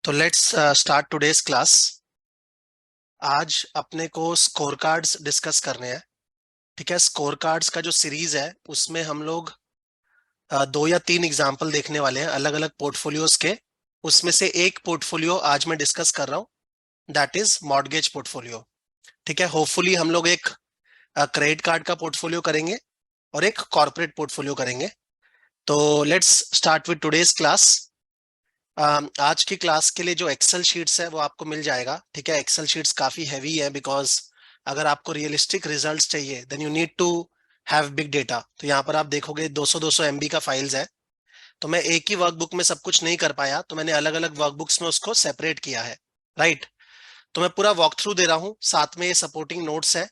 तो let's start today's class. आज अपने को स्कोर कार्ड्स डिस्कस करने हैं। ठीक है, स्कोर कार्ड्स का जो सीरीज है उसमें हम लोग दो या तीन एग्जाम्पल देखने वाले हैं अलग अलग पोर्टफोलियोज के। उसमें से एक पोर्टफोलियो आज मैं डिस्कस कर रहा हूँ, दैट इज मॉर्गेज पोर्टफोलियो। ठीक है, होपफुली हम लोग एक क्रेडिट कार्ड का पोर्टफोलियो करेंगे और एक कॉर्पोरेट पोर्टफोलियो करेंगे। तो let's start with today's class. आज की क्लास के लिए जो एक्सेल शीट्स है वो आपको मिल जाएगा। ठीक है, एक्सेल शीट्स काफी हैवी है बिकॉज अगर आपको रियलिस्टिक रिजल्ट्स चाहिए then you need to have big data. तो यहाँ पर आप देखोगे 200 MB का फाइल्स है। तो मैं एक ही वर्कबुक में सब कुछ नहीं कर पाया, तो मैंने अलग अलग वर्कबुक्स में उसको सेपरेट किया है। राइट, तो मैं पूरा वॉक थ्रू दे रहा हूँ, साथ में ये सपोर्टिंग नोट्स है,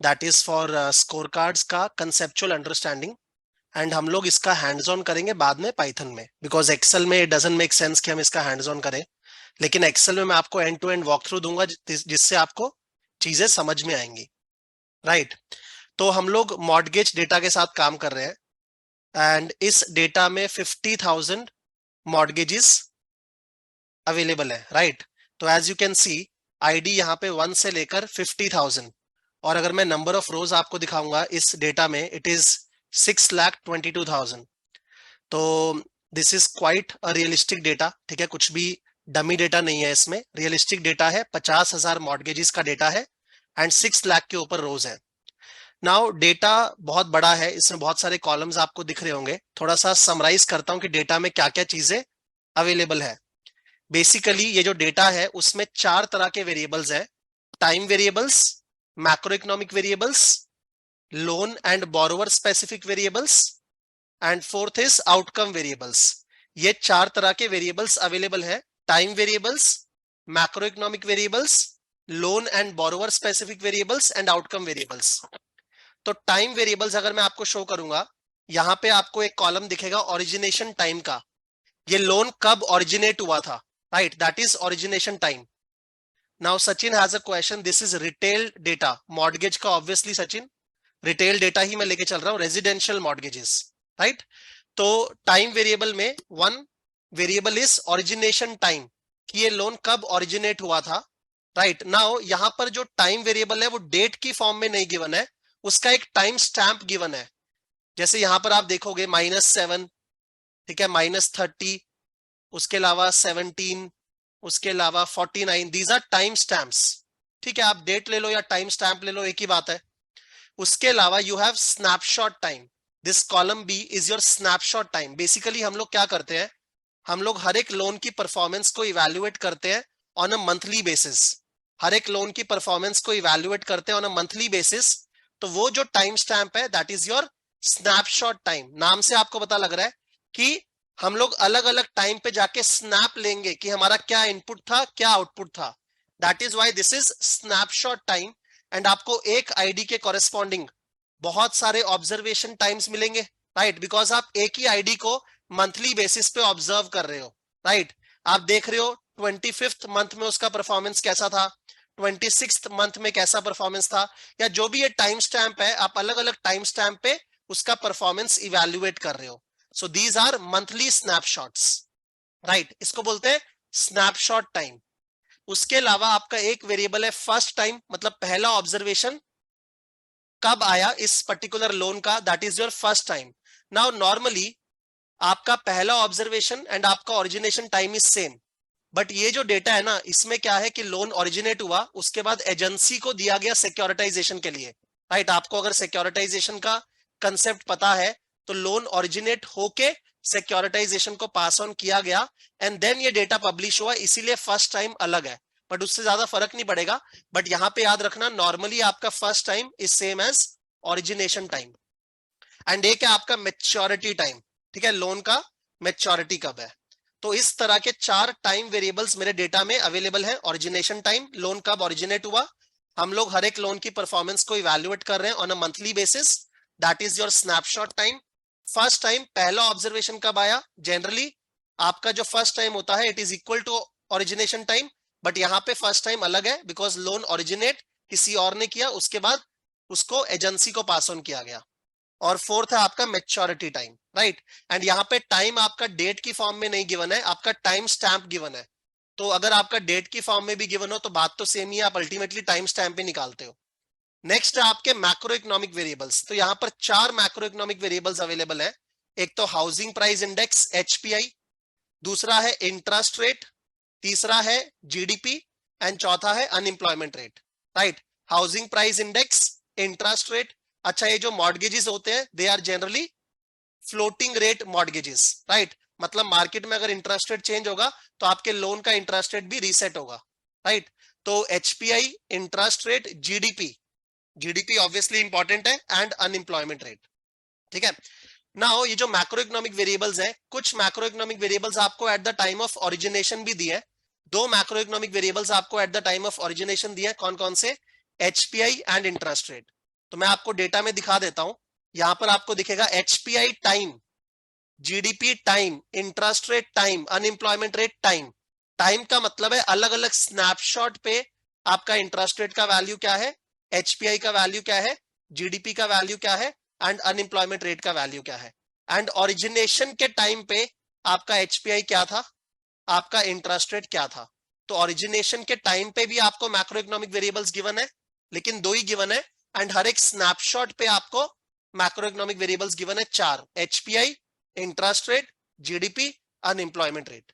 that is for score cards का कंसेप्चुअल अंडरस्टैंडिंग। एंड हम लोग इसका हैंड्स ऑन करेंगे बाद में पाइथन में, बिकॉज एक्सेल में इट डजंट मेक सेंस कि हम इसका हैंड्स ऑन करें। लेकिन एक्सेल में मैं आपको end to end walk through दूंगा जिससे आपको चीजें समझ में आएंगी। राइट, तो हम लोग मॉर्गेज डेटा के साथ काम कर रहे हैं एंड इस डेटा में 50,000 मॉर्गेजेस अवेलेबल है। राइट, तो as you can see ID यहाँ पे 1 से लेकर 50,000। और अगर मैं नंबर ऑफ रोज आपको दिखाऊंगा इस डेटा में, इट इज 6,22,000। तो this is quite a realistic data. ठीक है, कुछ भी डमी डेटा नहीं है इसमें, रियलिस्टिक डेटा है। 50,000 मॉर्गेजेस का डेटा है एंड 6 लाख के ऊपर रोज है। नाउ डेटा बहुत बड़ा है, इसमें बहुत सारे कॉलम्स आपको दिख रहे होंगे। थोड़ा सा समराइज करता हूं कि डेटा में क्या क्या चीजें अवेलेबल है। बेसिकली ये जो डेटा है उसमें 4 तरह के वेरिएबल्स है: time variables, macro economic variables, loan and borrower specific variables, and fourth is outcome variables. ये 4 तरह के वेरिएबल्स अवेलेबल है: time variables, macro economic variables, loan and borrower specific variables and outcome variables. तो time variables अगर मैं आपको show करूंगा, यहां पे आपको एक कॉलम दिखेगा ओरिजिनेशन टाइम का। ये लोन कब ओरिजिनेट हुआ था, right, that is origination time. Now Sachin has a question, this is retail data mortgage का। ऑब्वियसली सचिन, रिटेल डेटा ही मैं लेके चल रहा हूं, रेजिडेंशियल मॉर्गेजेस। राइट, तो टाइम वेरिएबल में one variable is origination time, कि ये लोन कब ओरिजिनेट हुआ था। राइट, नाउ यहां पर जो टाइम वेरिएबल है वो डेट की फॉर्म में नहीं गिवन है, उसका एक टाइम स्टैंप गिवन है। जैसे यहां पर आप देखोगे -7, ठीक है, -30, उसके अलावा 17, उसके अलावा 49, दीज आर टाइम स्टैम्प्स। ठीक है, आप डेट ले लो या टाइम स्टैंप ले लो, एक ही बात है। उसके अलावा you have snapshot time, this column B is your snapshot time. Basically हम लोग क्या करते हैं, हम लोग हर एक लोन की परफॉर्मेंस को इवैल्यूएट करते हैं ऑन अ मंथली बेसिस। हर एक लोन की परफॉर्मेंस को इवैल्यूएट करते हैं ऑन अ मंथली बेसिस। तो वो जो टाइम स्टैंप है that is your snapshot time. नाम से आपको पता लग रहा है कि हम लोग अलग अलग टाइम पे जाके स्नैप लेंगे कि हमारा क्या इनपुट था, क्या आउटपुट था। That is why this is snapshot time. And आपको एक आईडी के कॉरेस्पॉन्डिंग बहुत सारे ऑब्जर्वेशन टाइम्स मिलेंगे, राइट, बिकॉज आप एक ही आईडी को मंथली बेसिस पे ऑब्जर्व कर रहे हो। राइट, आप देख रहे हो 25th मंथ में उसका परफॉर्मेंस कैसा था, 26th मंथ में कैसा परफॉर्मेंस था, या जो भी ये टाइम स्टैंप है, आप अलग अलग टाइम स्टैंप पे उसका परफॉर्मेंस इवैल्यूएट कर रहे हो। So these are monthly snapshots. Right, इसको बोलते हैं स्नैपशॉट टाइम। उसके अलावा आपका एक वेरिएबल है फर्स्ट टाइम, मतलब पहला ऑब्जर्वेशन कब आया इस पर्टिकुलर लोन का, that is your first time. Now normally आपका पहला ऑब्जर्वेशन एंड आपका origination time is same, but ये जो डेटा है ना, इसमें क्या है कि लोन ओरिजिनेट हुआ, उसके बाद एजेंसी को दिया गया सिक्योरिटाइजेशन के लिए। राइट, आपको अगर सिक्योरिटाइजेशन का कंसेप्ट पता है, तो लोन ओरिजिनेट होके सिक्योरिटाइजेशन को पास ऑन किया गया एंड देन ये डेटा पब्लिश हुआ, इसीलिए फर्स्ट टाइम अलग है, बट उससे ज्यादा फर्क नहीं पड़ेगा। बट यहां पे याद रखना, नॉर्मली आपका first time is same as origination time. And एक है आपका मेच्योरिटी टाइम। ठीक है, लोन का मेच्योरिटी कब है। तो इस तरह के 4 टाइम वेरिएबल्स मेरे डेटा में अवेलेबल है: ओरिजिनेशन टाइम, लोन कब ओरिजिनेट हुआ, हम लोग हर एक लोन की परफॉर्मेंस को इवैल्यूएट कर रहे हैं on a monthly basis, that is your snapshot time. First time पहला ऑब्जर्वेशन कब आया, जनरली आपका जो फर्स्ट टाइम होता है it is equal to origination time, but यहाँ पे फर्स्ट टाइम अलग है बिकॉज लोन ओरिजिनेट किसी और ने किया, उसके बाद उसको एजेंसी को पास ऑन किया गया। और फोर्थ है आपका मेच्योरिटी टाइम। राइट, एंड यहाँ पे टाइम आपका डेट की फॉर्म में नहीं गिवन है, आपका टाइम स्टैंप गिवन है। तो अगर आपका डेट की फॉर्म में भी गिवन हो तो बात तो सेम ही है, आप अल्टीमेटली टाइम स्टैम्प पे निकालते हो। नेक्स्ट है आपके मैक्रो इकोनॉमिक वेरिएबल्स। तो यहां पर 4 मैक्रो इकोनॉमिक वेरिएबल्स अवेलेबल है। एक तो हाउसिंग प्राइस इंडेक्स HPI, दूसरा है इंटरेस्ट रेट, तीसरा है GDP एंड चौथा है unemployment rate. Right, housing price index, interest rate. अच्छा, ये जो मॉर्गेजेस होते हैं they are generally floating rate mortgages. Right, मतलब मार्केट में अगर इंटरेस्ट रेट चेंज होगा तो आपके लोन का इंटरेस्ट रेट भी रीसेट होगा। राइट, तो HPI, interest rate, GDP obviously important है, एंड अनएम्प्लॉयमेंट रेट। ठीक है, नाउ ये जो मैक्रो इकोनॉमिक वेरिएबल्स हैं, कुछ मैक्रो इकोनॉमिक वेरिएबल्स आपको eight the time of origination भी दिए हैं। 2 मैक्रो इकोनॉमिक वेरिएबल्स आपको eight the time of origination दिए हैं। कौन कौन से? HPI and interest rate. तो मैं आपको डेटा में दिखा देता हूं। यहां पर आपको दिखेगा HPI time, GDP time, interest rate time, unemployment rate time. Time का मतलब है अलग अलग स्नैपशॉट पे आपका इंटरेस्ट रेट का वैल्यू क्या है, HPI का वैल्यू क्या है, GDP का वैल्यू क्या है, एंड अनएम्प्लॉयमेंट रेट का वैल्यू क्या है। एंड ओरिजिनेशन के टाइम पे आपका HPI क्या था, आपका इंटरेस्ट रेट क्या था। तो ओरिजिनेशन के टाइम पे भी आपको मैक्रो इकोनॉमिक वेरिएबल्स गिवन है, लेकिन 2 ही गिवन है। एंड हर एक स्नैपशॉट पे आपको मैक्रो इकोनॉमिक वेरिएबल्स गिवन है 4, HPI, interest rate, GDP, unemployment rate.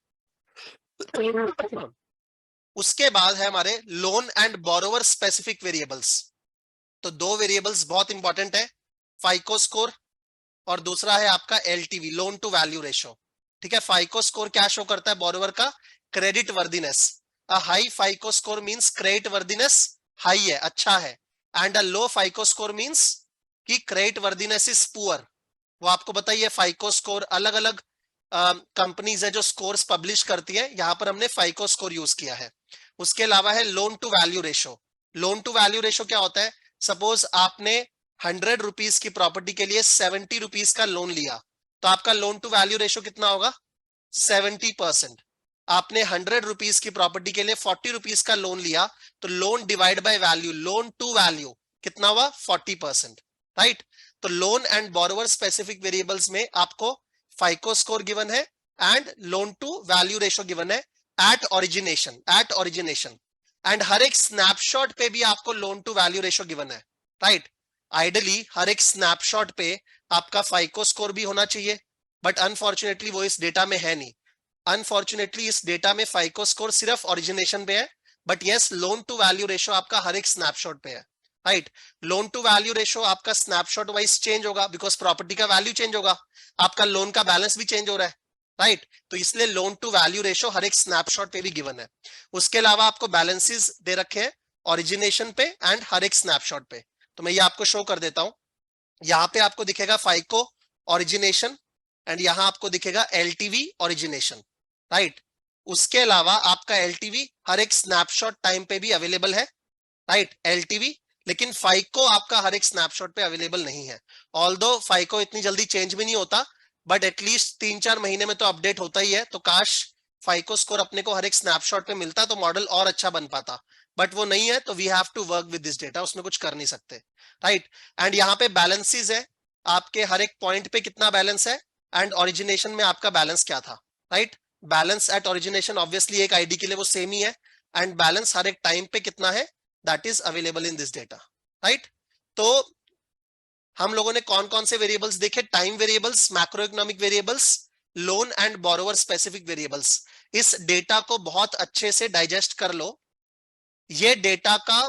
उसके बाद है हमारे loan and borrower specific variables. तो 2 वेरिएबल्स बहुत इंपॉर्टेंट है, फाइको स्कोर और दूसरा है आपका LTV, loan to value ratio. ठीक है, फाइको स्कोर क्या शो करता है बोरोवर का? Credit worthiness. A high phyco score means credit worthiness high है, अच्छा है। And a low phyco score means कि क्रेडिट वर्दीनेस इज पुअर। वो आपको बताइए, फाइको स्कोर अलग अलग कंपनीज है जो स्कोर्स पब्लिश करती है, यहां पर हमने फाइको स्कोर यूज किया है। उसके अलावा है loan to value ratio. Loan to value ratio क्या होता है? सपोज आपने 100 रुपीज की प्रॉपर्टी के लिए 70 रुपीज का लोन लिया, तो आपका लोन टू वैल्यू रेशो कितना होगा? 70%। आपने 100 रुपीज की प्रॉपर्टी के लिए 40 रुपीज का लोन लिया, तो loan divide by value, loan to value कितना हुआ? 40%। राइट, तो loan and borrower specific variables में आपको फाइको स्कोर गिवन है and loan to value ratio given है एट ओरिजिनेशन। एंड हर एक स्नैपशॉट पे भी आपको loan to value ratio given है। राइट, आइडली हर एक स्नैपशॉट पे आपका फाइको स्कोर भी होना चाहिए, बट अनफॉर्चुनेटली वो इस डेटा में है नहीं। अनफॉर्चुनेटली इस डेटा में फाइको स्कोर सिर्फ ओरिजिनेशन पे है, but yes loan to value ratio आपका हर एक स्नैपशॉट पे है। Right, loan to value ratio आपका स्नैपशॉट वाइज चेंज होगा बिकॉज प्रॉपर्टी का वैल्यू चेंज होगा, आपका लोन का बैलेंस भी चेंज हो रहा है। राइट, तो इसलिए लोन टू वैल्यू रेशो हर एक स्नैपशॉट पे भी गिवन है। उसके अलावा आपको बैलेंसेस दे रखे हैं ओरिजिनेशन पे एंड हर एक स्नैपशॉट पे। तो मैं ये आपको शो कर देता हूं। यहां पे आपको दिखेगा फाइको ओरिजिनेशन एंड यहां आपको दिखेगा LTV ओरिजिनेशन। राइट, उसके अलावा आपका LTV हर एक स्नैपशॉट टाइम पे भी अवेलेबल है। राइट, LTV, लेकिन फाइको आपका हर एक स्नैपशॉट पे अवेलेबल नहीं है। ऑल्दो फाइको इतनी जल्दी चेंज भी नहीं होता, बट एटलीस्ट 3-4 महीने में तो अपडेट होता ही है। तो काश फाइको स्कोर अपने को हर एक स्नैपशॉट पे मिलता तो मॉडल और अच्छा बन पाता, बट वो नहीं है, तो we have to work with this data, उसमें कुछ कर नहीं सकते। राइट, एंड यहाँ पे बैलेंसेस है, आपके हर एक पॉइंट पे कितना बैलेंस है एंड ओरिजिनेशन में आपका बैलेंस क्या था। Right, balance at origination obviously एक आईडी के लिए वो सेम ही है, एंड बैलेंस हर एक टाइम पे कितना है that is available in this data. right, तो हम लोगों ने कौन कौन से वेरिएबल्स देखे? Time variables, macro economic variables, loan and borrower specific variables. इस डेटा को बहुत अच्छे से डाइजेस्ट कर लो। ये डेटा का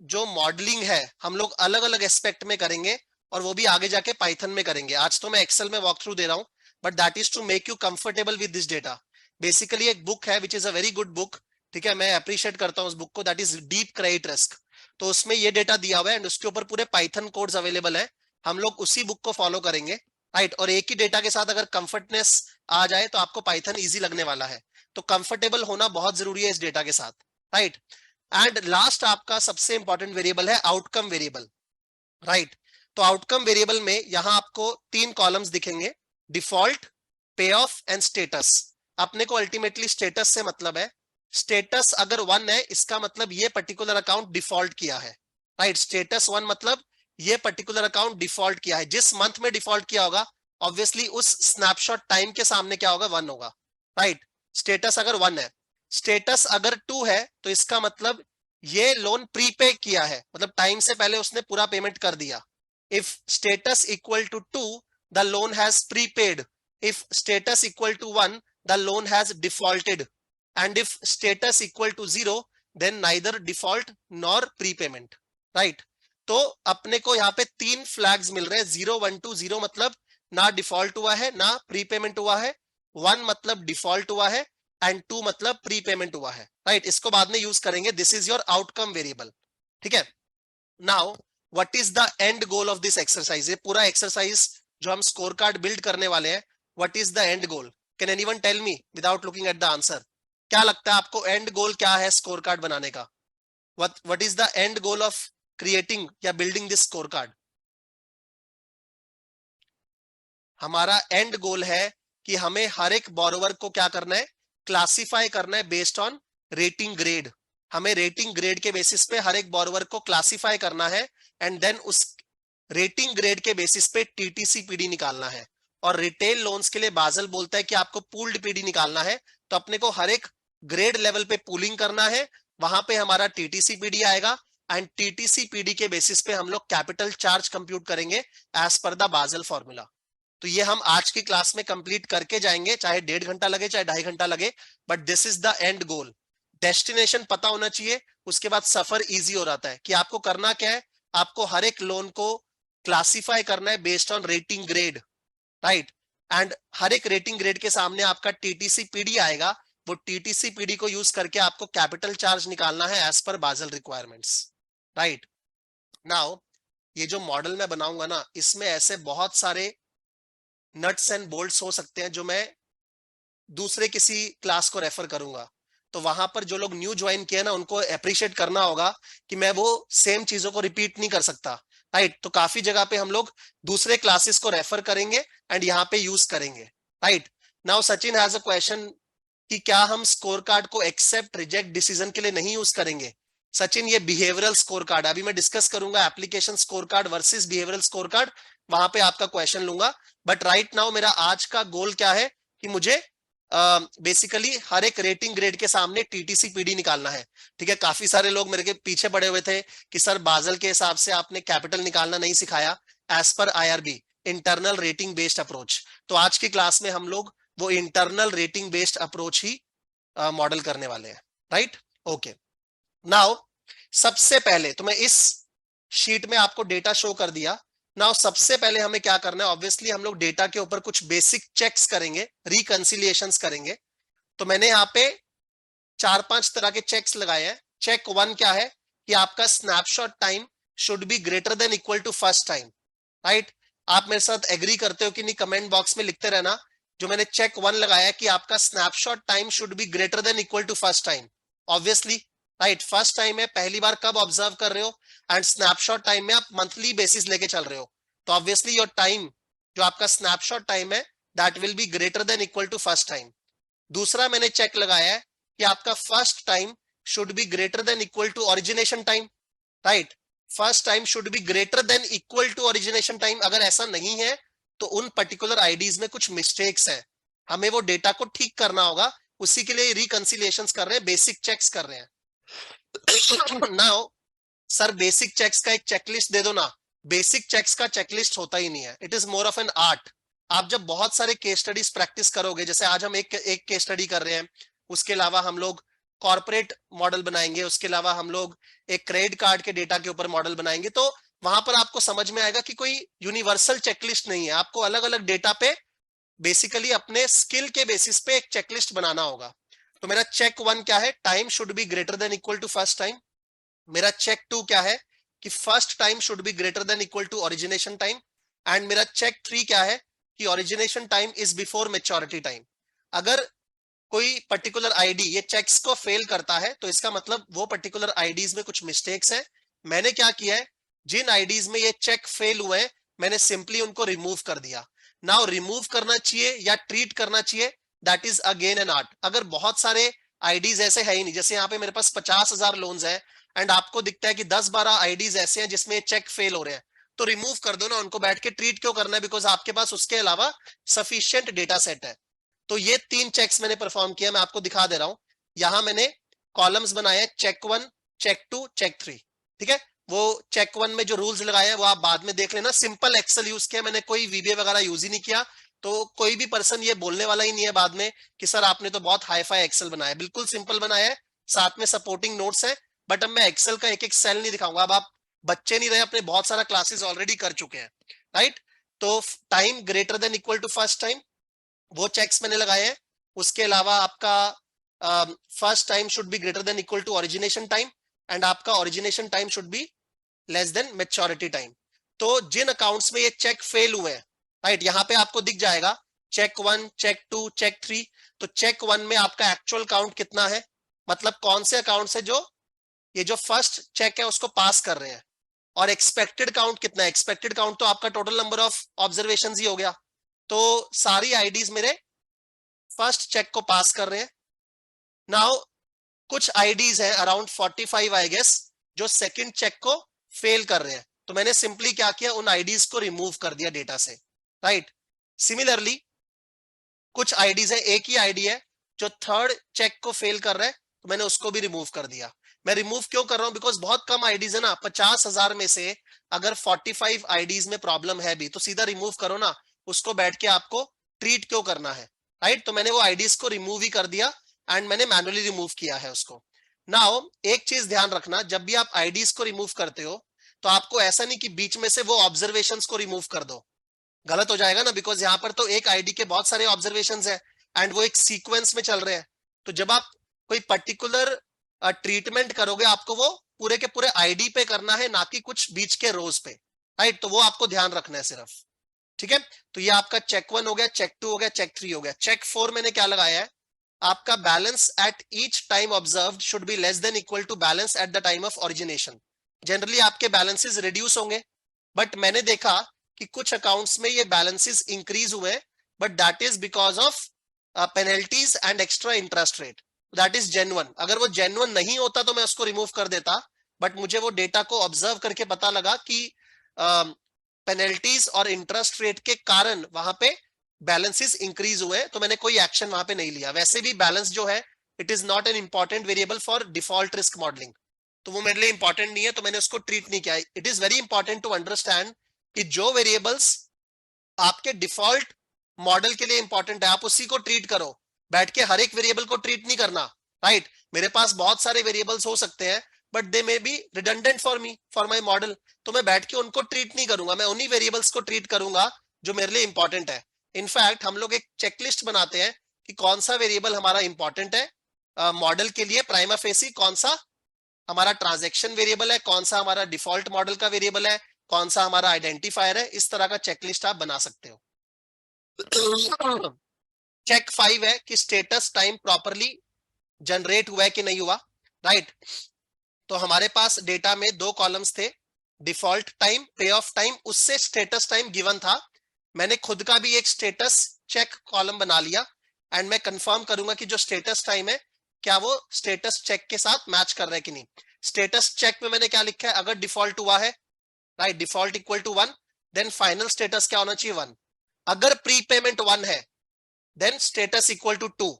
जो मॉडलिंग है हम लोग अलग अलग एस्पेक्ट में करेंगे, और वो भी आगे जाके पाइथन में करेंगे। आज तो मैं एक्सेल में वॉक थ्रू दे रहा हूं, but that is to make you comfortable with this data. Basically एक बुक है which is a very good book, ठीक है, मैं अप्रिशिएट करता हूं उस बुक को, that is deep credit risk. तो उसमें ये डेटा दिया हुआ है एंड उसके ऊपर पूरे पाइथन कोड्स अवेलेबल है। हम लोग उसी बुक को फॉलो करेंगे। राइट, और एक ही डेटा के साथ अगर कंफर्टनेस आ जाए तो आपको पाइथन ईजी लगने वाला है। तो कंफर्टेबल होना बहुत जरूरी है इस डेटा के साथ। राइट, एंड लास्ट आपका सबसे इंपॉर्टेंट वेरिएबल है आउटकम वेरिएबल। राइट, तो आउटकम वेरिएबल में यहां आपको 3 कॉलम्स दिखेंगे, डिफॉल्ट, पे ऑफ एंड स्टेटस। अपने को अल्टीमेटली स्टेटस से मतलब है, स्टेटस अगर 1 है इसका मतलब ये पर्टिकुलर अकाउंट डिफॉल्ट किया है। राइट, स्टेटस 1 मतलब ये पर्टिकुलर अकाउंट डिफॉल्ट किया है। जिस मंथ में डिफॉल्ट किया होगा ऑब्वियसली उस स्नैपशॉट टाइम के सामने क्या होगा? 1 होगा। राइट, स्टेटस अगर 1 है, स्टेटस अगर 2 है तो इसका मतलब ये लोन प्रीपे किया है, मतलब टाइम से पहले उसने पूरा पेमेंट कर दिया. If status equal to 2 the loan has prepaid. If status equal to 1 the loan has defaulted. And if status equal to 0 then neither default nor prepayment. Right. तो अपने को यहाँ पे 3 फ्लैग्स मिल रहे हैं. 0 1 2. 0 मतलब ना डिफॉल्ट हुआ है ना प्रीपेमेंट हुआ है. 1 मतलब डिफॉल्ट हुआ है एंड 2 मतलब प्रीपेमेंट हुआ है. राइट. इसको बाद में यूज करेंगे. This is your outcome variable. ठीक है. Now what is the end goal of this exercise. ये पूरा एक्सरसाइज जो हम स्कोर कार्ड बिल्ड करने वाले हैं, what is the end goal? Can anyone tell me without looking at the answer? क्या लगता है आपको एंड गोल क्या है स्कोर कार्ड बनाने का? What is the end goal of creating या बिल्डिंग दिस स्कोर कार्ड? हमारा एंड गोल है कि हमें हर एक बोरोवर को क्या करना है, क्लासिफाई करना है बेस्ड ऑन रेटिंग ग्रेड. हमें रेटिंग ग्रेड के बेसिस पे हर एक बोरोवर को क्लासिफाई करना है एंड देन उस रेटिंग ग्रेड के बेसिस पे टीटीसी पीडी निकालना है. और रिटेल लोन्स के लिए बाजल बोलता है कि आपको पूल्ड पीडी निकालना है, तो अपने को हर एक ग्रेड लेवल पे पूलिंग करना है. वहां पे हमारा टीटीसी पीडी आएगा एंड टीटीसी पीडी के बेसिस पे हम लोग कैपिटल चार्ज कंप्यूट करेंगे एज पर द बाजल फॉर्मूला. तो ये हम आज की क्लास में कंप्लीट करके जाएंगे, चाहे 1.5 घंटा लगे चाहे 2.5 घंटा लगे, but this is the end goal. Destination पता होना चाहिए, उसके बाद सफर इजी हो जाता है. कि आपको करना क्या है, आपको हर एक लोन को क्लासिफाई करना है based on rating grade. Right. And हर एक रेटिंग ग्रेड के सामने आपका टीटीसी पीडी आएगा. वो टीटीसी पीडी को यूज करके आपको कैपिटल चार्ज निकालना है एज पर बाजल रिक्वायरमेंट्स. राइट. नाउ ये जो मॉडल मैं बनाऊंगा ना, इसमें ऐसे बहुत सारे नट्स एंड बोल्ट्स हो सकते हैं जो मैं दूसरे किसी क्लास को रेफर करूंगा. तो वहां पर जो लोग न्यू ज्वाइन किए ना, उनको अप्रिशिएट करना होगा कि मैं वो सेम चीजों को रिपीट नहीं कर सकता. राइट. तो काफी जगह पे हम लोग दूसरे क्लासेस को रेफर करेंगे एंड यहाँ पे यूज करेंगे. Right. Now Sachin has a question कि क्या हम स्कोर कार्ड को एक्सेप्ट रिजेक्ट डिसीजन के लिए नहीं यूज करेंगे? सचिन, ये बिहेवियरल स्कोर कार्ड अभी मैं डिस्कस करूंगा, application score card versus behavioural score card, वहां पे आपका क्वेश्चन लूंगा. बट राइट नाउ मेरा आज का गोल क्या है कि मुझे बेसिकली हर एक रेटिंग ग्रेड के सामने टीटीसी पीडी निकालना है. ठीक है. काफी सारे लोग मेरे के पीछे पड़े हुए थे कि सर बाजल के हिसाब से आपने कैपिटल निकालना नहीं सिखाया as per IRB, internal rating based approach. तो आज की क्लास में हम लोग वो इंटरनल रेटिंग बेस्ड अप्रोच ही मॉडल करने वाले हैं. राइट. ओके. नाउ सबसे पहले तो मैं इस शीट में आपको डेटा शो कर दिया. नाउ सबसे पहले हमें क्या करना है, ऑब्वियसली हम लोग डेटा के ऊपर कुछ बेसिक चेक्स करेंगे, रिकंसिलिएशंस करेंगे. तो मैंने यहाँ पे 4-5 तरह के चेक्स लगाए हैं. चेक 1 क्या है कि आपका snapshot time should be greater than equal to first time. Right. आप मेरे साथ एग्री करते हो कि नहीं, कमेंट बॉक्स में लिखते रहना. जो मैंने चेक 1 लगाया कि आपका snapshot time should be greater than equal to first time. Obviously right. First time है, पहली बार कब ऑब्जर्व कर रहे हो, एंड स्नैपशॉट टाइम में आप मंथली बेसिस लेके चल रहे हो. तो ऑब्वियसली योर टाइम, जो आपका स्नैपशॉट टाइम है, that will be greater than equal to first time. दूसरा मैंने चेक लगाया है कि आपका first time should be greater than equal to origination time. Right. First time should be greater than equal to origination time. अगर ऐसा नहीं है तो उन पर्टिकुलर आईडीज में कुछ मिस्टेक्स है, हमें वो डेटा को ठीक करना होगा. उसी के लिए रिकंसिलिएशंस कर रहे हैं, बेसिक चेक्स कर रहे हैं. नाउ सर बेसिक चेक्स का एक चेकलिस्ट दे दो ना. बेसिक चेक्स का चेकलिस्ट होता ही नहीं है. It is more of an art. आप जब बहुत सारे केस स्टडीज प्रैक्टिस करोगे, जैसे आज हम एक केस स्टडी कर रहे हैं, उसके अलावा हम लोग कॉर्पोरेट मॉडल बनाएंगे, उसके अलावा हम लोग एक क्रेडिट कार्ड के डेटा के ऊपर मॉडल बनाएंगे, तो वहां पर आपको समझ में आएगा कि कोई यूनिवर्सल चेकलिस्ट नहीं है. आपको अलग अलग डेटा पे बेसिकली अपने स्किल के बेसिस पे एक चेकलिस्ट बनाना होगा. तो मेरा चेक 1 क्या है, time should be greater than equal to first time. मेरा चेक 2 क्या है कि first time should be greater than equal to origination time. And मेरा चेक 3 क्या है कि origination time is before maturity time. अगर कोई पर्टिकुलर आईडी ये चेक्स को फेल करता है तो इसका मतलब वो पर्टिकुलर आईडीज में कुछ मिस्टेक्स है. मैंने क्या किया है, जिन आईडीज में ये चेक फेल हुए हैं, मैंने सिंपली उनको रिमूव कर दिया. नाउ रिमूव करना चाहिए या ट्रीट करना चाहिए, that is again an art. अगर बहुत सारे आईडीज ऐसे है ही नहीं, जैसे यहाँ पे मेरे पास 50,000 लोन्स है एंड आपको दिखता है कि 10-12 आईडीज ऐसे हैं जिसमें चेक फेल हो रहे हैं, तो रिमूव कर दो ना उनको. बैठ के ट्रीट क्यों करना है, बिकॉज आपके पास उसके अलावा सफिशिएंट डेटा सेट है. तो ये 3 चेक्स मैंने परफॉर्म किया, मैं आपको दिखा दे रहा हूं। यहां मैंने कॉलम्स बनाए चेक 1, चेक 2, चेक 3, ठीक है। वो चेक 1 में जो रूल्स लगाए हैं वो आप बाद में देख लेना। सिंपल एक्सेल यूज किया मैंने, कोई वीबीए वगैरह यूज ही नहीं किया। तो कोई भी पर्सन ये बोलने वाला ही नहीं है बाद में कि सर आपने तो बहुत हाई फाई एक्सेल बनाया। बिल्कुल सिंपल बनाया है, साथ में सपोर्टिंग नोट्स है। बट अब मैं एक्सेल का एक एक सेल नहीं दिखाऊंगा, अब आप बच्चे नहीं रहे, अपने बहुत सारा क्लासेस ऑलरेडी कर चुके हैं, राइट। तो time greater than equal to first time, वो चेक्स मैंने लगाए हैं। उसके अलावा आपका first time should be greater than equal to origination time, and आपका origination time should be less than maturity time. तो जिन अकाउंट्स में ये चेक फेल हुए हैं, राइट, यहां पे आपको दिख जाएगा चेक 1, चेक 2, चेक 3। तो चेक 1 में आपका एक्चुअल काउंट कितना है, मतलब कौन से अकाउंट से जो ये जो फर्स्ट चेक है उसको पास कर रहे हैं, और एक्सपेक्टेड काउंट कितना है। एक्सपेक्टेड काउंट तो आपका टोटल नंबर ऑफ ऑब्जर्वेशन ही हो गया। तो सारी आईडीज मेरे फर्स्ट चेक को पास कर रहे हैं। नाउ कुछ आईडीज है अराउंड 45 आई गेस, जो सेकंड चेक को फेल कर रहे हैं। तो मैंने सिंपली क्या किया, उन आईडीज को रिमूव कर दिया डेटा से, राइट। सिमिलरली कुछ आईडीज है, एक ही आईडी है जो थर्ड चेक को फेल कर रहा है, तो मैंने उसको भी रिमूव कर दिया। मैं रिमूव क्यों कर रहा हूं, बिकॉज बहुत कम आईडीज है ना, 50,000 में से अगर 45 आईडीज में प्रॉब्लम है भी तो सीधा रिमूव करो ना, उसको बैठ के आपको ट्रीट क्यों करना है, राइट। तो मैंने वो आईडीज को रिमूव ही कर दिया, एंड मैंने मैनुअली रिमूव किया है उसको। नाउ एक चीज ध्यान रखना, जब भी आप आईडीज को रिमूव करते हो तो आपको ऐसा नहीं कि बीच में से वो ऑब्जर्वेशंस को रिमूव कर दो, गलत हो जाएगा ना, बिकॉज यहाँ पर तो एक आईडी के बहुत सारे ऑब्जर्वेशंस है एंड वो एक सीक्वेंस में चल रहे हैं। तो जब आप कोई पर्टिकुलर ट्रीटमेंट करोगे, आपको वो पूरे के पूरे आईडी पे करना है, ना कि कुछ बीच के रोज पे, राइट। तो वो आपको ध्यान रखना है सिर्फ, ठीक है। तो ये आपका चेक 1 हो गया, चेक 2 हो गया, चेक 3 हो गया। चेक 4 मैंने क्या लगाया है, आपका balance at each time observed should be less than equal to balance at the time of origination. Generally आपके बैलेंसेस रिड्यूस होंगे, बट मैंने देखा कि कुछ अकाउंट्स में ये बैलेंसेस इंक्रीज हुए, but that is because of penalties and extra interest rate. That is genuine. अगर वो जेन्युइन नहीं होता तो मैं उसको रिमूव कर देता, बट मुझे वो डेटा को ऑब्जर्व करके पता लगा कि पेनल्टीज और इंटरेस्ट रेट के कारण वहां पे बैलेंसेस इंक्रीज हुए, तो मैंने कोई एक्शन वहां पे नहीं लिया। वैसे भी बैलेंस जो है it is not an important variable for default risk modelling, तो वो मेरे लिए इंपॉर्टेंट नहीं है, तो मैंने उसको ट्रीट नहीं किया। It is very important to understand कि जो वेरिएबल्स आपके डिफॉल्ट मॉडल के लिए इंपॉर्टेंट है आप उसी को ट्रीट करो, बैठ के हर एक वेरिएबल को ट्रीट नहीं करना, राइट। मेरे पास बहुत सारे वेरिएबल्स हो सकते हैं, but they may be redundant for me, for my model, तो मैं बैठ के उनको ट्रीट नहीं करूंगा, मैं उन्हीं वेरिएबल्स को ट्रीट करूंगा जो मेरे लिए इंपॉर्टेंट है। इनफैक्ट हम लोग एक चेकलिस्ट बनाते हैं कि कौन सा वेरिएबल हमारा इंपॉर्टेंट है मॉडल के लिए, प्राइमा फेसी कौन सा हमारा ट्रांजैक्शन वेरिएबल है, कौन सा हमारा डिफॉल्ट मॉडल का वेरिएबल है, कौन सा हमारा आइडेंटिफायर है। इस तरह का चेकलिस्ट आप बना सकते हो। चेक 5 है कि स्टेटस टाइम प्रॉपरली जनरेट हुआ है कि नहीं हुआ, राइट। तो हमारे पास डेटा में 2 कॉलम्स थे, डिफॉल्ट टाइम, पे ऑफ टाइम, उससे स्टेटस टाइम गिवन था। मैंने खुद का भी एक स्टेटस चेक कॉलम बना लिया, एंड मैं कंफर्म करूंगा कि जो स्टेटस टाइम है क्या वो स्टेटस चेक के साथ मैच कर रहा है कि नहीं। स्टेटस चेक में मैंने क्या लिखा है, अगर डिफॉल्ट हुआ है, right, default equal to 1, then final status क्या होना चाहिए, 1। अगर प्रीपेमेंट 1 है then status equal to 2,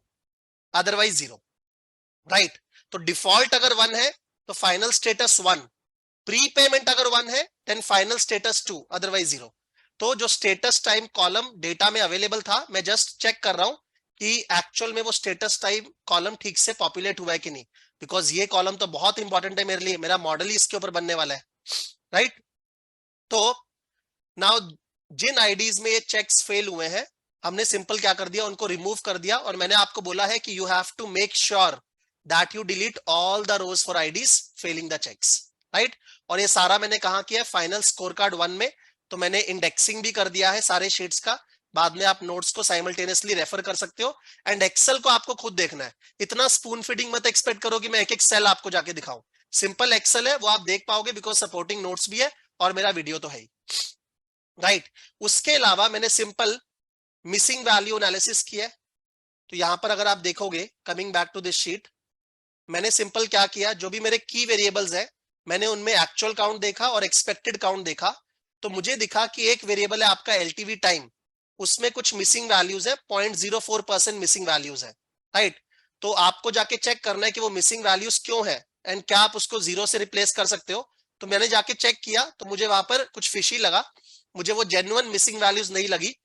otherwise 0, right. तो डिफॉल्ट अगर 1 है तो फाइनल स्टेटस 1, प्रीपेमेंट अगर 1 है देन फाइनल स्टेटस 2, अदरवाइज 0। तो जो स्टेटस टाइम कॉलम डेटा में अवेलेबल था, मैं जस्ट चेक कर रहा हूं कि एक्चुअल में वो स्टेटस टाइम कॉलम ठीक से पॉपुलेट हुआ है कि नहीं, बिकॉज ये कॉलम तो बहुत इंपॉर्टेंट है मेरे लिए, मेरा मॉडल ही इसके ऊपर बनने वाला है, राइट। तो नाउ जिन आईडीज में ये चेक्स फेल हुए हैं, हमने सिंपल क्या कर दिया, उनको रिमूव कर दिया, और मैंने आपको बोला है कि you have to make sure that you delete all the rows for IDs failing the checks, right. और ये सारा मैंने कहा किया, फाइनल स्कोर कार्ड 1 में। तो मैंने इंडेक्सिंग भी कर दिया है सारे शीट्स का, बाद में आप नोट्स को साइमल्टेनियसली रेफर कर सकते हो, एंड एक्सेल को आपको खुद देखना है। इतना स्पून फीडिंग मत एक्सपेक्ट करो कि मैं एक एक सेल आपको जाके दिखाऊं। सिंपल एक्सेल है, वो आप देख पाओगे बिकॉज सपोर्टिंग नोट्स भी है और मेरा वीडियो तो है ही, राइट। उसके अलावा मैंने सिंपल मिसिंग वैल्यू एनालिसिस किया है। तो यहां पर अगर आप देखोगे, coming back to this sheet, मैंने सिंपल क्या किया, जो भी मेरे की वेरिएबल्स है मैंने उनमें एक्चुअल काउंट देखा और एक्सपेक्टेड काउंट देखा। तो मुझे दिखा कि एक वेरिएबल है आपका एलटीवी टाइम, उसमें कुछ मिसिंग वैल्यूज है, 0.04% मिसिंग वैल्यूज है, राइट। तो आपको जाके चेक करना है कि वो मिसिंग वैल्यूज क्यों है एंड क्या आप उसको 0 से रिप्लेस कर सकते हो। तो मैंने जाके चेक किया तो मुझे वहां पर कुछ फिशी लगा, मुझे वो जेन्युइन मिसिंग वैल्यूज नहीं लगी,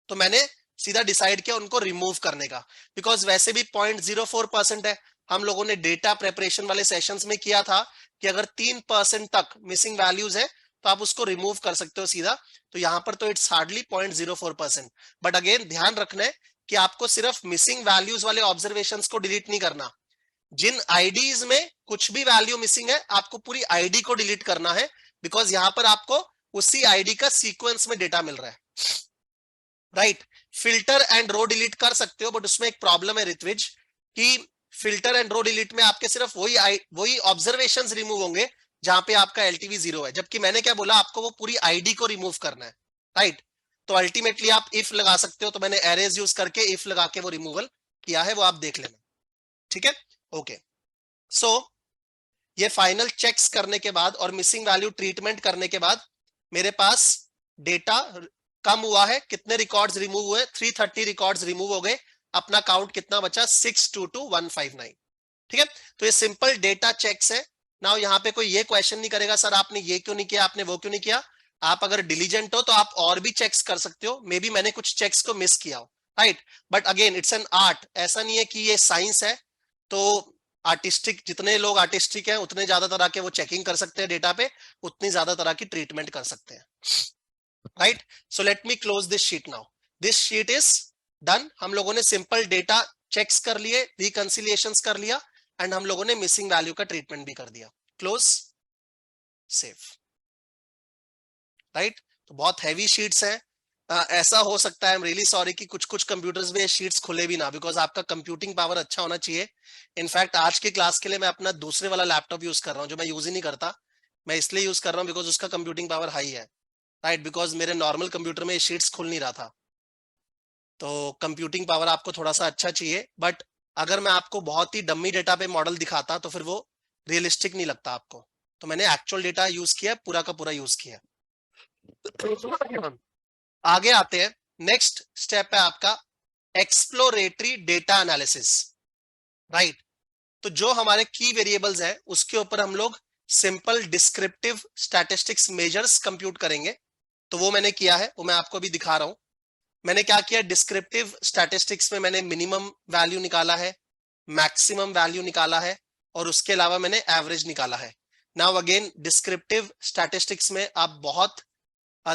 तो मैंने सीधा डिसाइड किया उनको रिमूव करने का। बिकॉज वैसे भी 0.04% है, हम लोगों ने डेटा प्रेपरेशन वाले सेशंस में किया था कि अगर 3% तक मिसिंग वैल्यूज है तो आप उसको रिमूव कर सकते हो सीधा। तो यहां पर तो इट्स हार्डली 0.04%। बट अगेन ध्यान रखना है कि आपको सिर्फ मिसिंग वैल्यूज वाले ऑब्जर्वेशंस को डिलीट नहीं करना, जिन आईडीज में कुछ भी वैल्यू मिसिंग है आपको पूरी आईडी को डिलीट करना है, बिकॉज यहां पर आपको उसी आईडी का सीक्वेंस में डेटा मिल रहा है, right. Filter and row delete कर सकते हो, बट उसमें एक प्रॉब्लम है ऋत्विज कि फिल्टर एंड रो डिलीट में आपके सिर्फ वही ऑब्जर्वेशंस रिमूव होंगे जहां पे आपका एलटीवी 0 है, जबकि मैंने क्या बोला, आपको वो पूरी आईडी को रिमूव करना है, राइट। तो अल्टीमेटली आप इफ लगा सकते हो, तो मैंने एरेज यूज करके इफ लगा के वो रिमूवल किया है, वो आप देख लेना, ठीक है। ओके, सो ये फाइनल चेक्स करने के बाद और मिसिंग वैल्यू ट्रीटमेंट करने के बाद मेरे पास डेटा कम हुआ है। कितने रिकॉर्ड्स रिमूव हुए? 330 रिकॉर्ड्स रिमूव हो गए। अपना काउंट कितना बचा? 622159, ठीक है। तो ये सिंपल डेटा चेक्स है। नाउ यहाँ पे कोई ये क्वेश्चन नहीं करेगा सर आपने ये क्यों नहीं किया, आपने वो क्यों नहीं किया। आप अगर डिलीजेंट हो तो आप और भी चेक्स कर सकते हो, मे बी मैंने कुछ चेक्स को मिस किया हो, right. But again it's an art, ऐसा नहीं है कि ये साइंस है। तो आर्टिस्टिक, जितने लोग आर्टिस्टिक हैं उतने ज्यादा तरह के वो चेकिंग कर सकते हैं डेटा पे, उतनी ज्यादा तरह की ट्रीटमेंट कर सकते हैं, right. So let me close this sheet now. This sheet is done. हम लोगों ने सिंपल डेटा चेक्स कर लिए, रिकंसिलिएशंस कर लिया एंड हम लोगों ने मिसिंग वैल्यू का ट्रीटमेंट भी कर दिया। Close, save, right. तो बहुत हैवी शीट्स हैं। ऐसा हो सकता है, आई एम रियली सॉरी, कि कुछ कुछ कंप्यूटर्स में शीट्स खुले भी ना, बिकॉज आपका कंप्यूटिंग पावर अच्छा होना चाहिए। इनफैक्ट आज की क्लास के लिए मैं अपना दूसरे वाला लैपटॉप यूज कर रहा हूँ जो मैं यूज ही नहीं करता। मैं इसलिए यूज कर रहा हूँ बिकॉज उसका कंप्यूटिंग पावर हाई है, राइट। बिकॉज मेरे नॉर्मल कंप्यूटर में शीट्स खुल नहीं रहा था। तो कंप्यूटिंग पावर आपको थोड़ा सा अच्छा चाहिए, बट अगर मैं आपको बहुत ही डम्मी डेटा पे मॉडल दिखाता तो फिर वो रियलिस्टिक नहीं लगता आपको। तो मैंने एक्चुअल डेटा यूज किया, पूरा का पूरा यूज किया। आगे आते हैं, नेक्स्ट स्टेप है आपका एक्सप्लोरेटरी डेटा एनालिसिस, राइट। तो जो हमारे की वेरिएबल्स हैं उसके ऊपर हम लोग simple descriptive statistics measures compute करेंगे। तो वो मैंने किया है, वो मैं आपको अभी दिखा रहा हूं। मैंने क्या किया, डिस्क्रिप्टिव स्टैटिस्टिक्स में मैंने मिनिमम वैल्यू निकाला है, मैक्सिमम वैल्यू निकाला है और उसके अलावा मैंने एवरेज निकाला है। नाउ अगेन डिस्क्रिप्टिव स्टैटिस्टिक्स में आप बहुत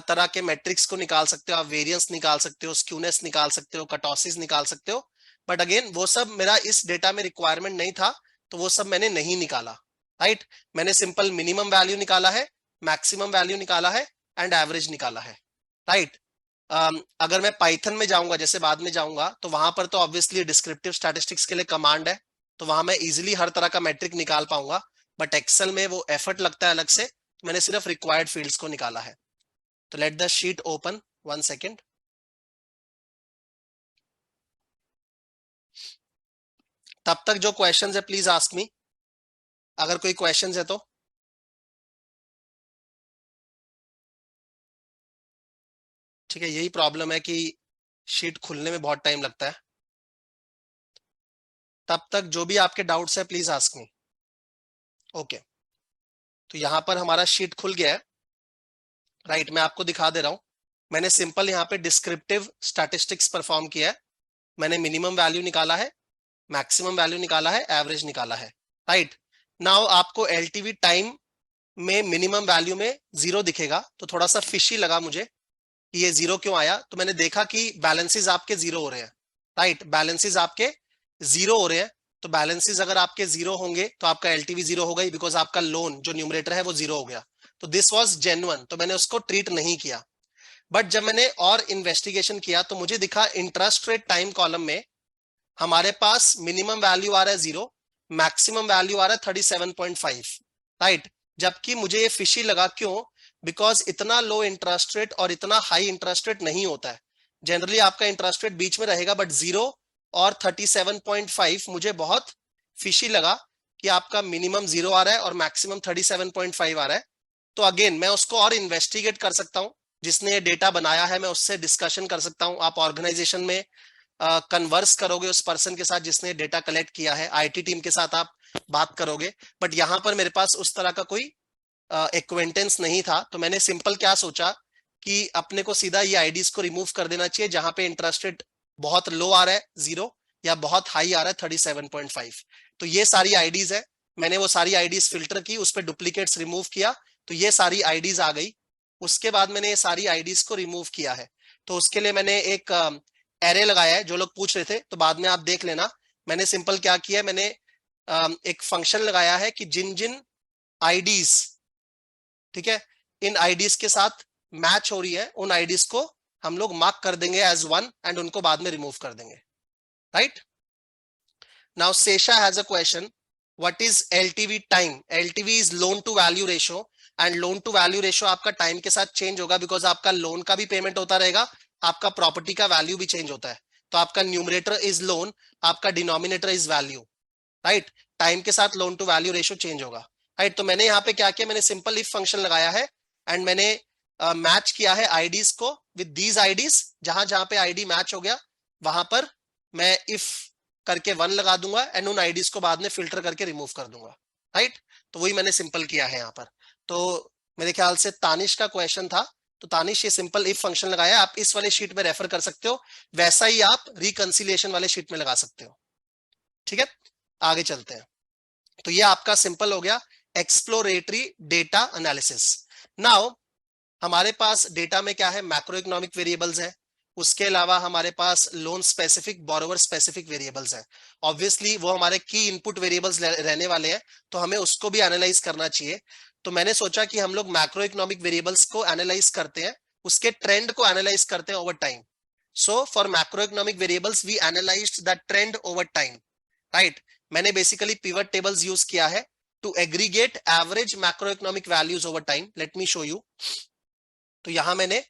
तरह के मैट्रिक्स को निकाल सकते हो, आप वेरिएंस निकाल सकते हो, स्क्यूनेस निकाल सकते हो, कटॉसिस निकाल सकते हो। बट अगेन वो सब मेरा इस डेटा में रिक्वायरमेंट नहीं था, तो वो सब मैंने नहीं निकाला, राइट। मैंने सिंपल मिनिमम वैल्यू निकाला है, मैक्सिमम वैल्यू निकाला है एंड एवरेज निकाला है, राइट। अगर मैं पाइथन में जाऊंगा, जैसे बाद में जाऊंगा, तो वहां पर तो ऑब्वियसली डिस्क्रिप्टिव स्टैटिस्टिक्स के लिए कमांड है, तो वहां मैं इजिली हर तरह का मैट्रिक निकाल पाऊंगा। बट एक्सेल में वो एफर्ट लगता है अलग से, तो मैंने सिर्फ रिक्वायर्ड फील्ड्स को निकाला है। तो let the sheet open, 1 second. तब तक जो क्वेश्चंस है प्लीज आस्क मी, अगर कोई क्वेश्चंस है तो। ठीक है, यही प्रॉब्लम है कि शीट खुलने में बहुत टाइम लगता है। तब तक जो भी आपके डाउट्स है प्लीज आस्क मी। ओके, तो यहां पर हमारा शीट खुल गया है, राइट। मैं आपको दिखा दे रहा हूं। मैंने सिंपल यहाँ पे डिस्क्रिप्टिव स्टैटिस्टिक्स परफॉर्म किया है। मैंने मिनिमम वैल्यू निकाला है, मैक्सिमम वैल्यू निकाला है, एवरेज निकाला है, राइट। नाउ आपको एलटीवी टाइम में मिनिमम वैल्यू में 0 दिखेगा, तो थोड़ा सा फिशी लगा मुझे कि ये 0 क्यों आया। तो मैंने देखा कि बैलेंसेस आपके 0 हो रहे हैं, राइट। बैलेंसेस आपके 0 हो रहे हैं, तो बैलेंसेस अगर आपके 0 होंगे तो आपका एलटीवी 0 हो गई, बिकॉज आपका लोन जो न्यूमरेटर है वो 0 हो गया। तो दिस वाज जेन्युइन, तो मैंने उसको ट्रीट नहीं किया। बट जब मैंने और इन्वेस्टिगेशन किया तो मुझे दिखा इंटरेस्ट रेट टाइम कॉलम में हमारे पास मिनिमम वैल्यू आ रहा है 0, मैक्सिमम वैल्यू आ रहा है 37.5, राइट। जबकि मुझे ये फिशी लगा, क्यों? बिकॉज इतना लो इंटरेस्ट रेट और इतना हाई इंटरेस्ट रेट नहीं होता है। जनरली आपका इंटरेस्ट रेट बीच में रहेगा, बट 0 और 37.5 मुझे बहुत फिशी लगा कि आपका मिनिमम 0 आ रहा है और मैक्सिमम 37.5 आ रहा है। तो अगेन मैं उसको और इन्वेस्टिगेट कर सकता हूं, जिसने ये डेटा बनाया है मैं उससे डिस्कशन कर सकता हूं। आप ऑर्गेनाइजेशन में कन्वर्स करोगे उस पर्सन के साथ जिसने डेटा कलेक्ट किया है, आईटी टीम के साथ आप बात करोगे। बट यहाँ पर मेरे पास उस तरह का कोई एक्वेंटेंस नहीं था, तो मैंने सिंपल क्या सोचा कि अपने को सीधा ये आईडीज को रिमूव कर देना चाहिए जहां पे इंटरेस्ट रेट बहुत लो आ रहा है 0 या बहुत हाई आ रहा है 37.5। तो ये सारी आईडीज है, मैंने वो सारी आईडीज फिल्टर की, उस पर डुप्लीकेट्स रिमूव किया, तो ये सारी आईडीज आ गई। उसके बाद मैंने ये सारी आईडीज को रिमूव किया है, तो उसके लिए मैंने एक एरे लगाया है। जो लोग पूछ रहे थे तो बाद में आप देख लेना, मैंने सिंपल क्या किया है, मैंने एक फंक्शन लगाया है कि जिन जिन आईडीज, ठीक है, इन आईडीज के साथ मैच हो रही है उन आईडीज को हम लोग मार्क कर देंगे एज 1 एंड उनको बाद में रिमूव कर देंगे, right. Now Sesha has a question, what is LTV time? LTV is loan to value ratio, and loan to value ratio आपका टाइम के साथ चेंज होगा बिकॉज आपका लोन का भी पेमेंट होता रहेगा, आपका प्रॉपर्टी का वैल्यू भी चेंज होता है। तो आपका न्यूमरेटर इज लोन, आपका denominator is value, right. Time के साथ loan to value ratio change होगा, राइट। तो मैंने यहाँ पे क्या किया, मैंने सिंपल इफ फंक्शन लगाया है एंड मैंने मैच किया है आईडीज को विद दीज आईडीज। जहां जहां पे आईडी मैच हो गया वहां पर मैं इफ करके 1 लगा दूंगा एंड उन आईडीज को बाद में फिल्टर करके रिमूव कर दूंगा, राइट। तो वही मैंने सिंपल किया है यहाँ पर। तो मेरे ख्याल से तानिश का क्वेश्चन था, तो तानिश ये सिंपल इफ फंक्शन लगाया, आप इस वाले शीट में रेफर कर सकते हो, वैसा ही आप रिकंसिलिएशन वाले शीट में लगा सकते हो, ठीक है। आगे चलते हैं। तो ये आपका सिंपल हो गया एक्सप्लोरेटरी डेटा एनालिसिस। नाउ हमारे पास डेटा में क्या है, मैक्रो इकोनॉमिक वेरिएबल्स है, उसके अलावा हमारे पास loan specific, borrower specific variables है। ऑब्वियसली वो हमारे की इनपुट वेरिएबल्स रहने वाले हैं, तो हमें उसको भी एनालाइज करना चाहिए। तो मैंने सोचा कि हम लोग मैक्रो इकोनॉमिक वेरिएबल्स को एनालाइज करते हैं, उसके ट्रेंड को एनालाइज करते हैं over time. So for macro economic variables we analysed the trend over time, right. मैंने बेसिकली पिवट टेबल्स यूज किया है to aggregate average macro economic values over time. Let me show you. तो यहां मैंने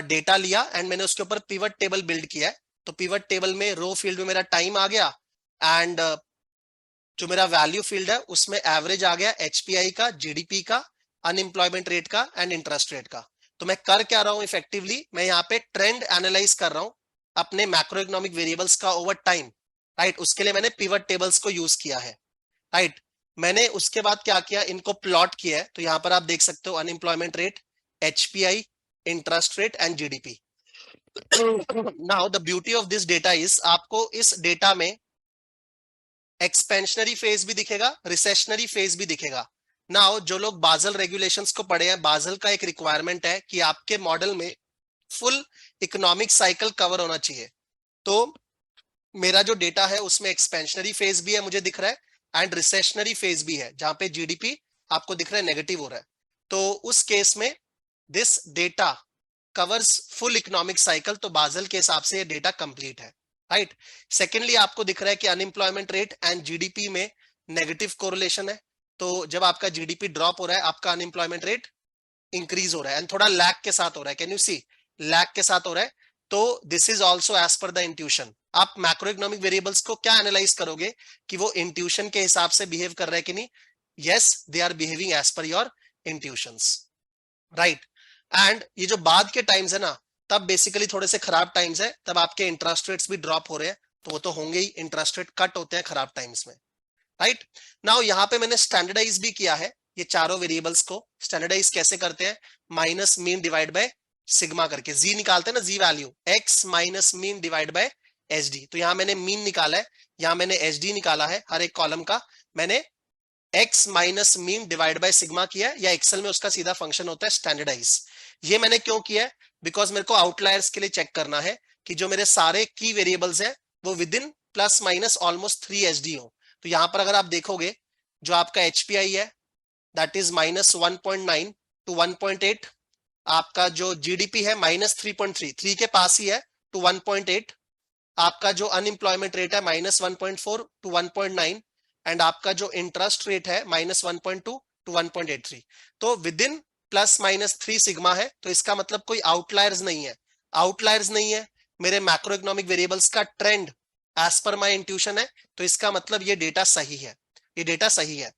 data लिया and मैंने उसके ऊपर पिवट टेबल बिल्ड किया है। तो पिवट टेबल में रो फील्ड में मेरा टाइम आ गया एंड जो मेरा वैल्यू फील्ड है उसमें एवरेज आ गया एचपीआई का, जीडीपी का, अनएम्प्लॉयमेंट रेट का एंड इंटरेस्ट रेट का। तो मैं कर क्या रहा हूं इफेक्टिवली, मैं यहाँ पे ट्रेंड एनालाइज कर रहा हूं अपने मैक्रो इकोनॉमिक वेरिएबल्स का ओवर टाइम, राइट। उसके लिए मैंने पिवट टेबल्स को यूज किया है, राइट। मैंने उसके बाद क्या किया, इनको प्लॉट किया है। तो यहां पर आप देख सकते हो unemployment rate, एचपीआई, interest rate and GDP. Now the beauty of this data is, आपको इस डेटा में एक्सपेंशनरी फेज भी दिखेगा, रिसेशनरी फेज भी दिखेगा। नाउ जो लोग बाजल रेगुलेशंस को पढ़े हैं, बाजल का एक रिक्वायरमेंट है कि आपके मॉडल में फुल इकोनॉमिक साइकिल कवर होना चाहिए। तो मेरा जो डेटा है उसमें एक्सपेंशनरी फेज भी है मुझे दिख रहा है एंड रिसेशनरी फेज भी है, जहां पे जीडीपी आपको दिख रहा है नेगेटिव हो रहा है। तो उस केस में this data covers full economic cycle, तो बाजल के हिसाब से ये डेटा कंप्लीट है, राइट। सेकेंडली आपको दिख रहा है कि अनएम्प्लॉयमेंट रेट एंड जीडीपी में नेगेटिव कोरिलेशन है। तो जब आपका जीडीपी ड्रॉप हो रहा है आपका अनएम्प्लॉयमेंट रेट इंक्रीज हो रहा है एंड थोड़ा लैग के साथ हो रहा है, कैन यू सी, लैग के साथ हो रहा है। तो this is also as per the intuition. आप मैक्रो इकोनॉमिक वेरिएबल्स को क्या एनालाइज करोगे कि वो इंट्यूशन के हिसाब से बिहेव कर रहे हैं कि नहीं, yes they are behaving as per your intuitions, right. And ये जो बाद के टाइम्स है ना, तब बेसिकली थोड़े से खराब टाइम्स है, तब आपके इंटरेस्ट रेट्स भी ड्रॉप हो रहे हैं, तो वो तो होंगे ही, इंटरेस्ट रेट कट होते हैं खराब टाइम्स में, राइट। नाउ यहाँ पे मैंने स्टैंडर्डाइज भी किया है ये चारों वेरिएबल्स को। स्टैंडर्डाइज कैसे करते हैं, minus mean divide by sigma करके, जी निकालते हैं ना, Z value, X minus mean divide by S D. तो यहाँ मैंने मीन निकाला है, यहाँ मैंने एच डी निकाला है, हर एक कॉलम का मैंने x minus mean divide by sigma किया है, या एक्सेल में उसका सीधा फंक्शन होता है स्टैंडर्डाइज। ये मैंने क्यों किया है, बिकॉज मेरे को आउटलायर्स के लिए चेक करना है कि जो मेरे सारे की वेरिएबल्स हैं वो with in plus minus almost 3 HD हो। तो यहां पर अगर आप देखोगे जो आपका एचपीआई है दैट इज माइनस 1.9 टू 1.8, आपका जो जीडीपी है माइनस 3.3, 3 के पास ही है टू 1.8, आपका जो अनएम्प्लॉयमेंट रेट है माइनस 1.4 टू 1.9 एंड आपका जो इंटरेस्ट रेट है माइनस 1.2 टू 1.83। तो with in plus minus 3 sigma है, तो इसका मतलब कोई आउटलायर्स नहीं है, आउटलायर्स नहीं है, मेरे मैक्रो इकोनॉमिक वेरिएबल्स का trend as per my intuition है, तो इसका मतलब ये डेटा सही है, ये डेटा सही है।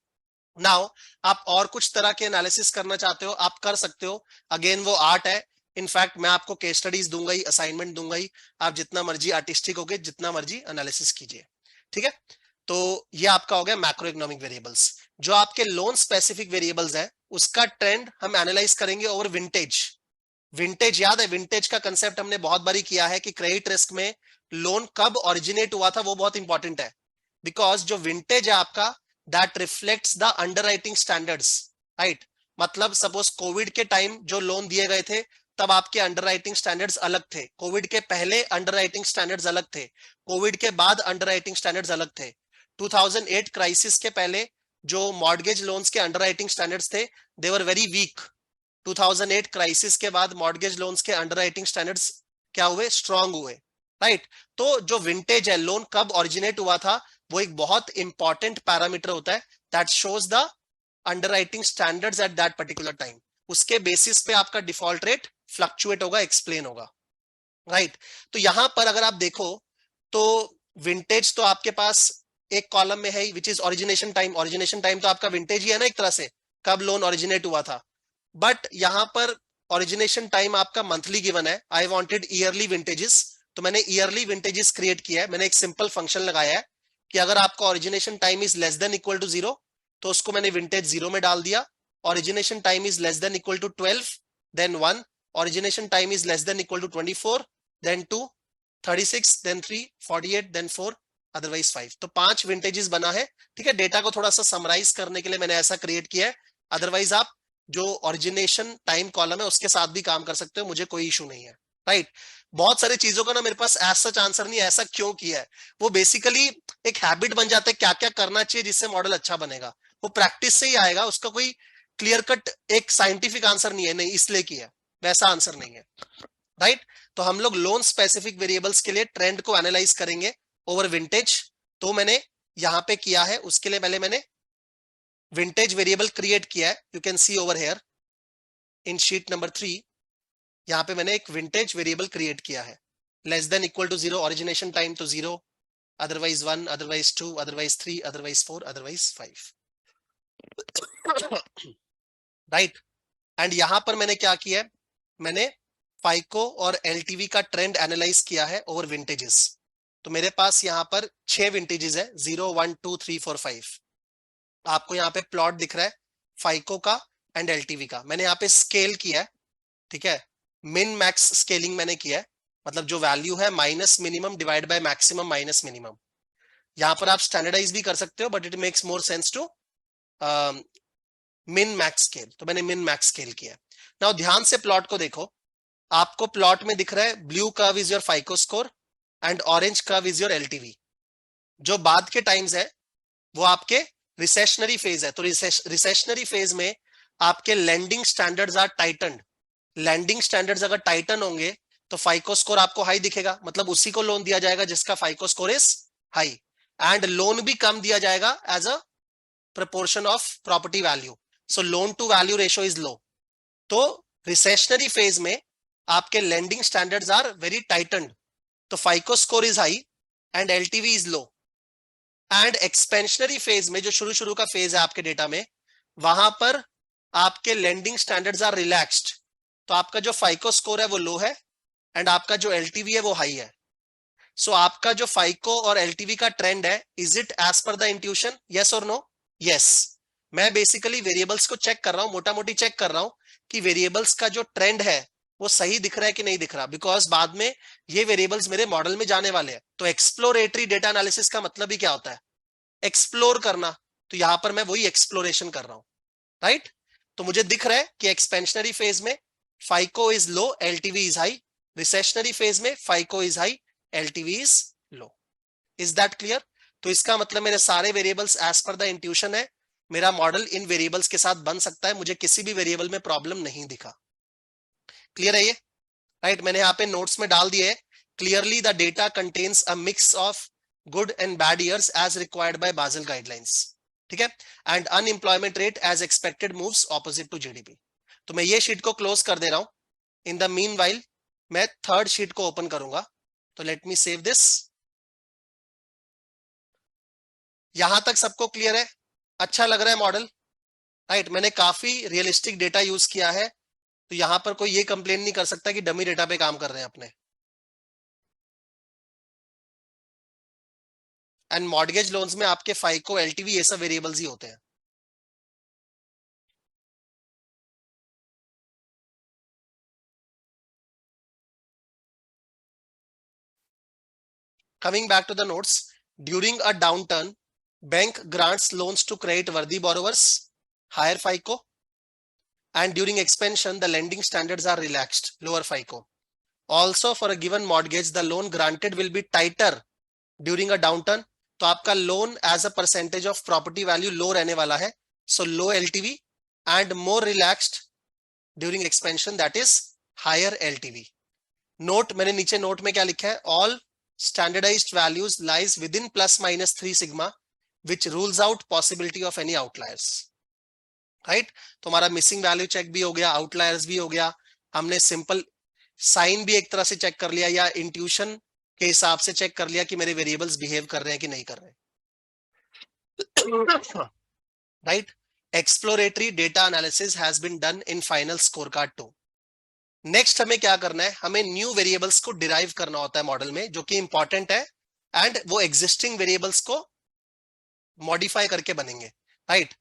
नाउ आप और कुछ तरह के एनालिसिस करना चाहते हो आप कर सकते हो, अगेन वो आर्ट है, इनफैक्ट मैं आपको केस स्टडीज दूंगा ही, असाइनमेंट दूंगा ही, आप जितना मर्जी आर्टिस्टिक होगे, जितना मर्जी एनालिसिस कीजिए, ठीक है। तो ये आपका हो गया मैक्रो इकोनॉमिक वेरिएबल्स। जो आपके लोन स्पेसिफिक वेरिएबल्स हैं उसका ट्रेंड हम एनालाइज करेंगे ओवर विंटेज। विंटेज याद है, विंटेज का कंसेप्ट हमने बहुत बारी किया है कि क्रेडिट रिस्क में लोन कब ओरिजिनेट हुआ था वो बहुत इंपॉर्टेंट है, बिकॉज जो विंटेज है आपका that reflects the underwriting standards, right. मतलब सपोज कोविड के टाइम जो लोन दिए गए थे तब आपके अंडरराइटिंग स्टैंडर्ड्स अलग थे, कोविड के पहले अंडरराइटिंग स्टैंडर्ड्स अलग थे, कोविड के बाद अंडरराइटिंग स्टैंडर्ड्स अलग थे। 2008 क्राइसिस के पहले जो मॉर्गेज लोन्स के अंडरराइटिंग स्टैंडर्ड्स थे दे वर वेरी वीक। 2008 क्राइसिस के बाद मॉर्गेज लोन्स के अंडरराइटिंग स्टैंडर्ड्स क्या हुए, स्ट्रांग हुए, राइट। तो जो विंटेज है, लोन कब ओरिजिनेट हुआ था, वो एक बहुत इंपॉर्टेंट पैरामीटर होता है that shows the underwriting standards at that particular time. उसके बेसिस पे आपका डिफॉल्ट रेट फ्लक्चुएट होगा, एक्सप्लेन होगा, राइट। तो यहां पर अगर आप देखो तो विंटेज तो आपके पास एक कॉलम में है which is origination time. Origination time तो आपका विंटेज ही है ना एक तरह से, कब लोन ओरिजिनेट हुआ था। बट यहां पर ओरिजिनेशन टाइम आपका मंथली गिवन है, आई वांटेड ईयरली विंटेजेस, तो मैंने ईयरली विंटेजेस क्रिएट किया है। मैंने एक सिंपल फंक्शन लगाया है कि अगर आपका origination time is less than equal to 0 तो उसको मैंने विंटेज 0 में डाल दिया। Origination time is less than equal to 12 then 1, origination time is less than equal to 24 then 2, 36 then 3, 48 then 4, otherwise 5। तो 5 विंटेजेस बना है, ठीक है। डेटा को थोड़ा सा समराइज करने के लिए मैंने ऐसा क्रिएट किया है, अदरवाइज आप जो ओरिजिनेशन टाइम कॉलम है उसके साथ भी काम कर सकते हो, मुझे कोई इशू नहीं है, राइट। बहुत सारी चीजों का ना मेरे पास एज सच आंसर नहीं है, ऐसा क्यों किया है, वो बेसिकली एक हैबिट बन जाता है क्या क्या करना चाहिए जिससे मॉडल अच्छा बनेगा, वो प्रैक्टिस से ही आएगा, उसका कोई क्लियर कट एक साइंटिफिक आंसर नहीं है, नहीं इसलिए किया है, वैसा आंसर नहीं है, राइट। तो हम लोग लोन स्पेसिफिक वेरिएबल्स के लिए ट्रेंड को एनालाइज करेंगे ओवर विंटेज। तो मैंने यहां पे किया है, उसके लिए पहले मैंने विंटेज वेरिएबल क्रिएट किया है, you can C over here in sheet number 3। यहां पे मैंने एक विंटेज वेरिएबल क्रिएट किया है, less than equal to 0 origination time तो 0, otherwise 1, otherwise 2, otherwise 3, otherwise 4, otherwise 5, right. And यहां पर मैंने क्या किया है, मैंने फाइको और एलटीवी का ट्रेंड एनालाइज किया है ओवर विंटेजेस। तो मेरे पास यहां पर 6 विंटेजेस है, 0, 1, 2, 3, 4, 5। आपको यहाँ पे प्लॉट दिख रहा है फाइको का एंड एलटीवी का। मैंने यहाँ पे स्केल किया है, ठीक है, मिन मैक्स स्केलिंग मैंने किया है, मतलब जो वैल्यू है minus minimum divide by maximum minus minimum. यहां पर आप स्टैंडर्डाइज भी कर सकते हो but it makes more sense to min max scale, तो मैंने मिन मैक्स स्केल किया। नाउ ध्यान से प्लॉट को देखो, आपको प्लॉट में दिख रहा है blue curve is your phyco score and orange curve is your LTV. जो बाद के टाइम्स है वो आपके रिसेशनरी फेज है, तो रिसेशनरी फेज में आपके lending standards are tightened. Lending standards अगर टाइटन होंगे तो फाइको स्कोर आपको हाई दिखेगा, मतलब उसी को लोन दिया जाएगा जिसका FICO score is high, and loan भी कम दिया जाएगा as a proportion of property value, so loan to value ratio is low। तो रिसेशनरी फेज में आपके लेंडिंग स्टैंडर्ड्स आर वेरी टाइटन्ड, तो phyco score is high and LTV is low. And expansionary phase में जो शुरू शुरू का फेज है आपके डेटा में, वहां पर आपके लेंडिंग स्टैंडर्ड्स आर रिलैक्स्ड, तो आपका जो फाइको स्कोर है वो लो है एंड आपका जो एलटीवी है वो हाई है। सो आपका जो फाइको और एलटीवी का ट्रेंड है, is it as per the intuition, yes और नो? यस। मैं बेसिकली वेरिएबल्स को चेक कर रहा हूं, मोटा मोटी चेक कर रहा हूं कि वेरिएबल्स का जो ट्रेंड है वो सही दिख रहा है कि नहीं दिख रहा, बिकॉज बाद में ये वेरिएबल्स मेरे मॉडल में जाने वाले हैं। तो एक्सप्लोरेटरी डेटा एनालिसिस का मतलब ही क्या होता है, एक्सप्लोर करना। तो यहां पर मैं वही एक्सप्लोरेशन कर रहा हूं, राइट। तो मुझे दिख रहा है कि एक्सपेंशनरी फेज में FICO is low, LTV is high, recessionary phase में FICO is high, LTV is low. Is that clear? तो इसका मतलब मेरे सारे variables as per the intuition है, मेरा मॉडल इन वेरिएबल्स के साथ बन सकता है, मुझे किसी भी वेरिएबल में प्रॉब्लम नहीं दिखा। क्लियर है ये? राइट, मैंने यहाँ पे नोट्स में डाल दिए, clearly the data contains a mix of good and bad years as required by Basel guidelines, ठीक है, and unemployment rate as expected moves opposite to GDP. तो मैं ये शीट को क्लोज कर दे रहा हूं। इन द मीनवाइल मैं थर्ड शीट को ओपन करूंगा, तो लेट मी सेव दिस। यहां तक सबको क्लियर है? अच्छा लग रहा है मॉडल? राइट, मैंने काफी रियलिस्टिक डेटा यूज किया है तो यहां पर कोई ये कंप्लेन नहीं कर सकता कि डमी डेटा पे काम कर रहे हैं अपने। एंड मॉर्गेज लोन्स में आपके फाइको एलटीवी ये सब वेरिएबल्स ही होते हैं। Coming back to the notes, during a downturn, bank grants loans to credit worthy borrowers, higher FICO, and during expansion, the lending standards are relaxed, lower FICO. Also, for a given mortgage, the loan granted will be tighter during a downturn. तो आपका loan as a percentage of property value low रहने वाला है, so low LTV, and more relaxed during expansion, that is higher LTV. Note, मैंने नीचे note में क्या लिखा है, all standardized values lies within plus minus 3 sigma, which rules out possibility of any outliers, right? तो हमारा मिसिंग वैल्यू चेक भी हो गया, आउटलायर्स भी हो गया, हमने सिंपल साइन भी एक तरह से चेक कर लिया या इंट्यूशन के हिसाब से चेक कर लिया कि मेरे वेरिएबल्स बिहेव कर रहे हैं कि नहीं कर रहे, right? Exploratory data analysis has been done in final score card 2। Next हमें क्या करना है, हमें न्यू वेरिएबल्स को डिराइव करना होता है मॉडल में, जो कि इंपॉर्टेंट है, एंड वो एग्जिस्टिंग वेरिएबल्स को मॉडिफाई करके बनेंगे, राइट?